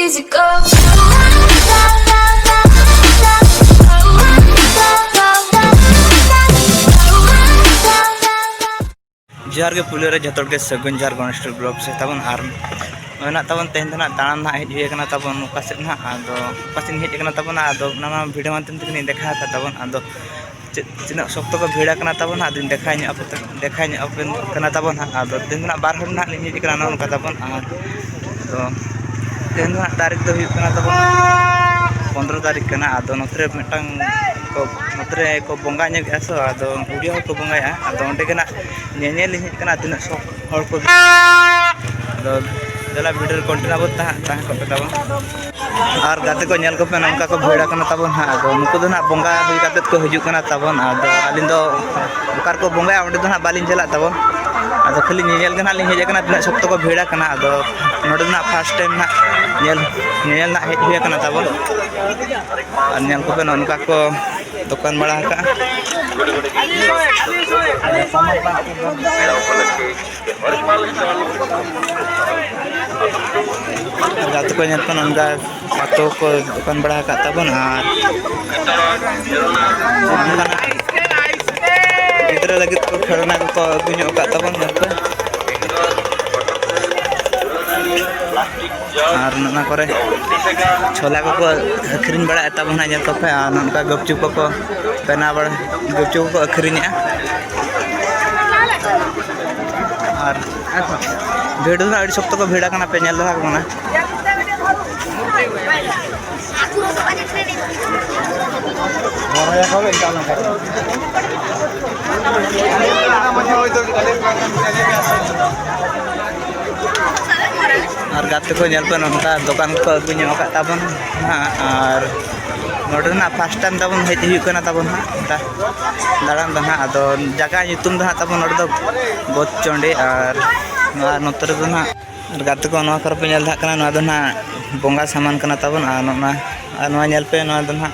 easy go. Jar के police जो के सगुन जार गणेश ब्लॉक से तबन आर मेना तबन तेन ना दाना ना हेज हुई तबन से ना आदो पासे हेजना तबन आदो ना भिडियो माध्यम तक देखा तबन आदो तीना शक्त को भिड़ा तबन आदि देखा तबन आदो तेन बार हर ना लिंग हेजना उनका तबन आर तो तेन ना तारीख दो तबन 15 तारीख करना आदो नोतरे मिटंग को नोतरे को बोंगा नेसो आदो उड़िया को बोंगाया आदो ओंडे के ना नेनेल हेजना तीना सब हर को आदो जला वीडियो कंटिन्यू बता ता को तबन और गाते को नेल को पे नंका को भिड़ा तबन आदो नुको दो ना बोंगा हुई काते को हिजुक तबन आदो आलिन दो ओकार को बोंगाया ओंडे दो ना बालिन चला तबन आदो खाली नेनेल के ना लिंग हेजना तीना शक्त को भिड़ा आदो नोडे ना फर्स्ट टाइम ना नेल ना हेज हुई तबन और नेल को पे नंका को दुकान बड़ा का गाते को नेल नंका आतो को दुकान बड़ा का तबन और गिद्रा लगे को खेलना को अगुño का तबन और ना करे छोला को अखरीन बड़ा तबन नेल को पे नंका गपचुप को बना बड़ा गपचुप को अखरीने और भिडियो ना अड़ी शक्त को भिड़ा करना पे नेल दहा कोना और गाते को नेल पे नंका दुकान को अगुño का तबन और नोडे ना फर्स्ट टाइम तबन हेज हुई तबन दाड़ान दो ना आदो जगह ᱧᱩᱛᱩᱢ दो तबन नोडे दो गोचचंडी और नोतरे दो ना गाते को नवा कर पे नेल दहा दो ना बोंगा सामान कना तबन और नवा नेल पे नवा दो ना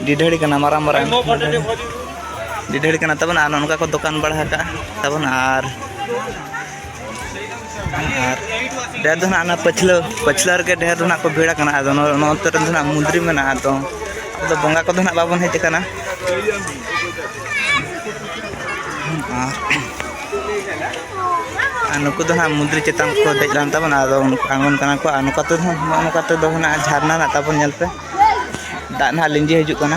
डिढड़ी कना माराम माराम डिढड़ी कना तबन और नोनका को दुकान बढ़ा का तबन और ढेर दो ना पछलर के ढेर दो ना को भिड़ा कना आदो नोतरे दो ना मुंद्री मेना आदो तो बोंगा को दो ना बाबन हेज कना नुकु दो ना मुंद्री चेतान को देज लान तबन आदो आंगन कना को नुकाते दो ना झरना ना तबन नेल पे दा ना लिंजी हिजुक कना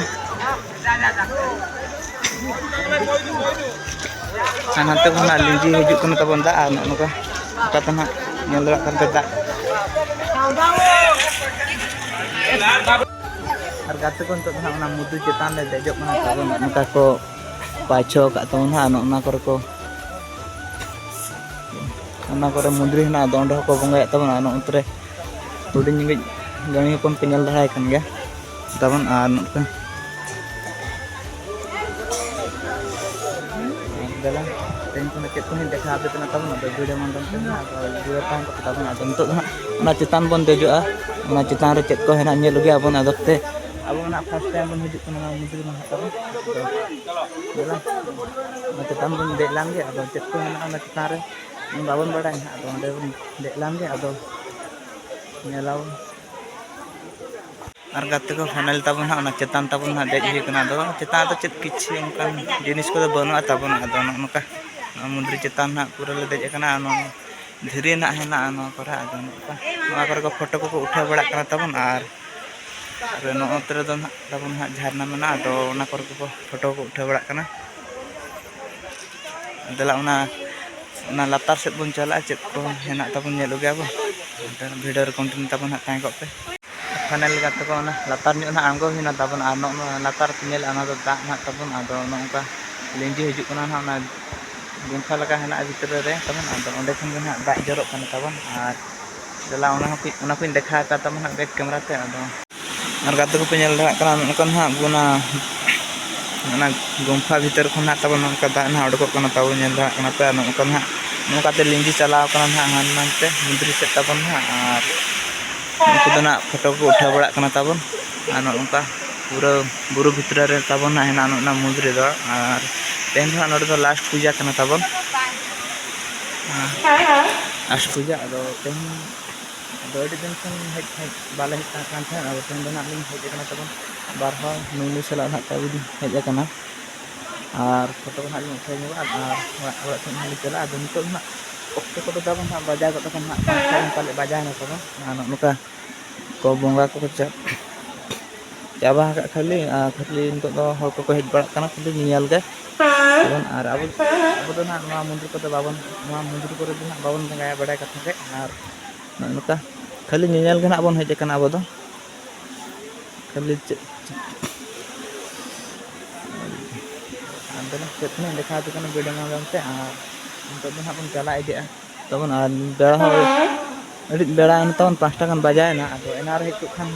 हानते को ना लिंजी हिजुक कना तबन दा और नुका कते ना नेल दरा करते दा और गाते को तो ना मुद्दू चेतान ले देजो कना तबन नुका को पाछो का तबन ना करे को मुंद्री ना दोंडे को बोंगाया तबन उतरे हुडिंग गणी हपन पे नेल दहाय कन गया तबन और दला तेन को चेक को देखा पे तबन वीडियो मंडन पे वीडियो तान को तबन तो ना चितान बन देजोआ ना चितान रे चेक को हेना नेल गया बन आदते अब ना फर्स्ट टाइम बन हिजुक ना मुंद्री ना तबन दला ना चितान बन दे लांगे अब चेक को हेना ना चितान रे बाबन बड़ा आदो ओंडे दे लांगे आदो नेलाव और गाते को फाइनल तबन ना चेतान तबन ना देज हुई कना दो चेतान तो चेत किछि उनकान जिनिस को बनुआ तबन आदो नका मुंद्री चेतान ना पूरा ले देज कना धीरे ना हेना पर आदो नका को फोटो को उठा बड़ा कना तबन और नोतरे दो ना तबन ना झरना मेना आदो ना को फोटो को उठा बड़ा कना दला ना लातार से बन चला चेक को हेना तबन नेलो गया बो वीडियो कंटिन्यू तबन ना ताई को पे फाइनल गाते को ना लातार न्यू ना आंगो हिना तबन आ नो लातार नेल आना दो दा ना तबन आदो नोंका लिंजी हिजुक ना ना गुंफा लगा हेना भीतर रे तबन आदो ओंडे खन ना दा जरो कना तबन और दला ओना को देखा ता तबन ना बैक कैमरा ते आदो और गाते को पे नेल दा कना नोंका ना गुना ना गुंफा भीतर खन तबन नोंका दा ना उडको कना तबन नेल दा कना पे नोंका ना नोंकाते लिंजी चलाव कना ना हान मानते मुंद्री से तबन ना और उनको ना फोटो को उठा बड़ा कना तबन और नोंका पूरा बुरु भितर रे तबन ना हेना ना मुंद्री दो और तेन ना नोडे दो लास्ट पूजा कना तबन लास्ट पूजा आदो तेन अड़ी दिन खन हेज बाले हेज कान थे अब तेन दो नाम हेज तबन बार हर नुनु सला ना तब हेज और फोटो को ना उठे और ठेन चला अब नितो ना ऑक्टे को तबन ना बजा को तबन ना पाले बजा ना तबन नुका को बोंगा को चाबा खाली खाली नितो दो हर को हेज बड़ा खाली नियल गे तबन और अब अब ना मंदिर को बाबन मंदिर को ना बाबन बंगाया बड़ा कथा के और नुका खाली नियल गे ना बन हेज अब दो खाली चेतने देखा वीडियो माध्यमते नित बन चला इडिया तबन बेड़ा बेड़ा तबन 5टा गान बजायना अब एनार हजू खान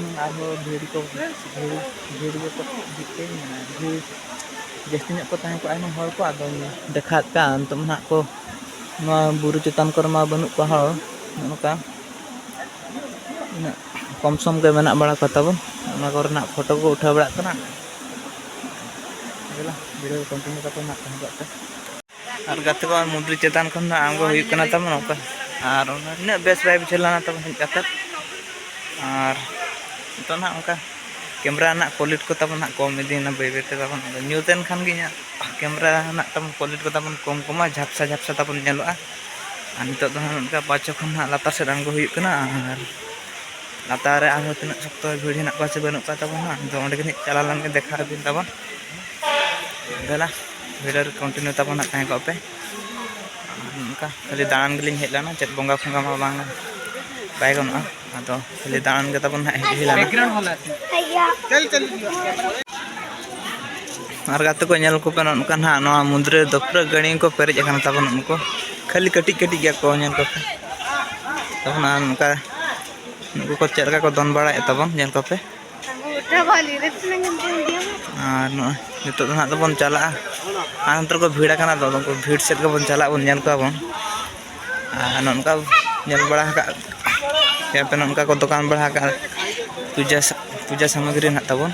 भीड़ को भीड़ भीड़ जास्ती को तहन को आयमा हर को अब देखा नित ना को बुरु चेतान को बनू को हर नौका कम सम के मेना बड़ा को तबन फोटो को उठा बड़ा वीडियो कंटिन्यू करते ना तहन और गाते को मुद्री चेतान खन आमगो हुई कना तब नौका और इन बेस बाय बुझेलाना तब हेज काते और तो ना उनका कैमरा ना क्वालिटी को तब ना कम इदीना बै बैते तब न्यूतेन खान गे कैमरा ना तब क्वालिटी को तब कम कमा झापसा झापसा तब नेलोआ और नितो दो उनका पाचो खन लातार से आमगो हुई कना और लातार रे आरो तिना सख्त भीड़ हेना को से बनू का तब ना तो ओंडे के चला लान के देखा दिन तब देला वीडियो कंटिन्यू तब ना तहन को पे उनका खाली दान गलिंग हेज लाना चेत बोंगा फोंगा मा बांग बाय गनोआ आदो खाली दान के तब ना हेज लाना और गाते को नेल को पे उनका ना नवा मंदिर दो पूरा गणी को पेरेज अकन तब उनको खाली कटी कटी गया को नेल को पे तब ना उनका उनको को चेलका को दोन बड़ा तब नेल को पे और नितो ना बन चला अंतर को भीड़ करना तो भीड़ सेट को बन चला बन नेल को बन नौका नेल बड़ा या पे नौका को दुकान बड़ा पूजा पूजा सामग्री ना तबन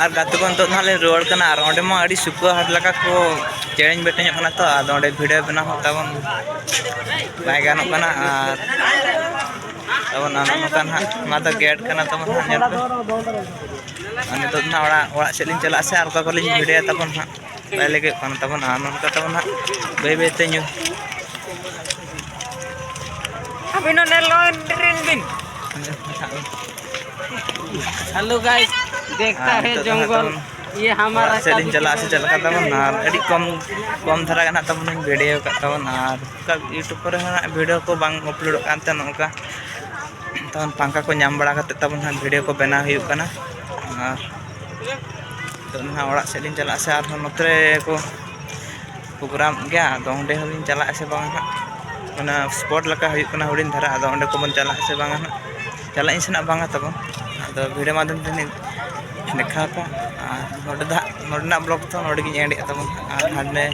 और गाते को तो ना ले रोड करना और ओंडे मा अड़ी सुको हाट लगा को चेंज बेटे करना तो आदो ओंडे वीडियो बना होता बन बाय गानो करना और तबन आनो कान हा मादा गेट करना तबन हा नेल पे अनि तो ना ओड़ा सेलिन चला से और का कॉलेज वीडियो तबन हा बाय लेगे करना तबन आनो का तबन हा बे बे ते न्यू अभी नो नेलो ट्रेन बिन हेलो गाइस देखता है जंगल ये हमारा सेलिन चला से चला तबन और अड़ी कम कम धरा गना तबन वीडियो का तबन और का यूट्यूब पर वीडियो को बांग अपलोड कानते नोका तबन पंखा को नाम बड़ा करते तबन वीडियो को बना हुई करना और तो ना ओड़ा सेलिन चला से और नोतरे को प्रोग्राम गया तो ओंडे हलिन चला से बांग ना स्पॉट लका हुई करना हुडिन धरा अदो ओंडे को बन चला से बांग चला इनसना बांग तबन अदो वीडियो माध्यम ते देखा का नोडे दा नोडना ब्लॉग तो नोडे गिन एंड तबन और हाने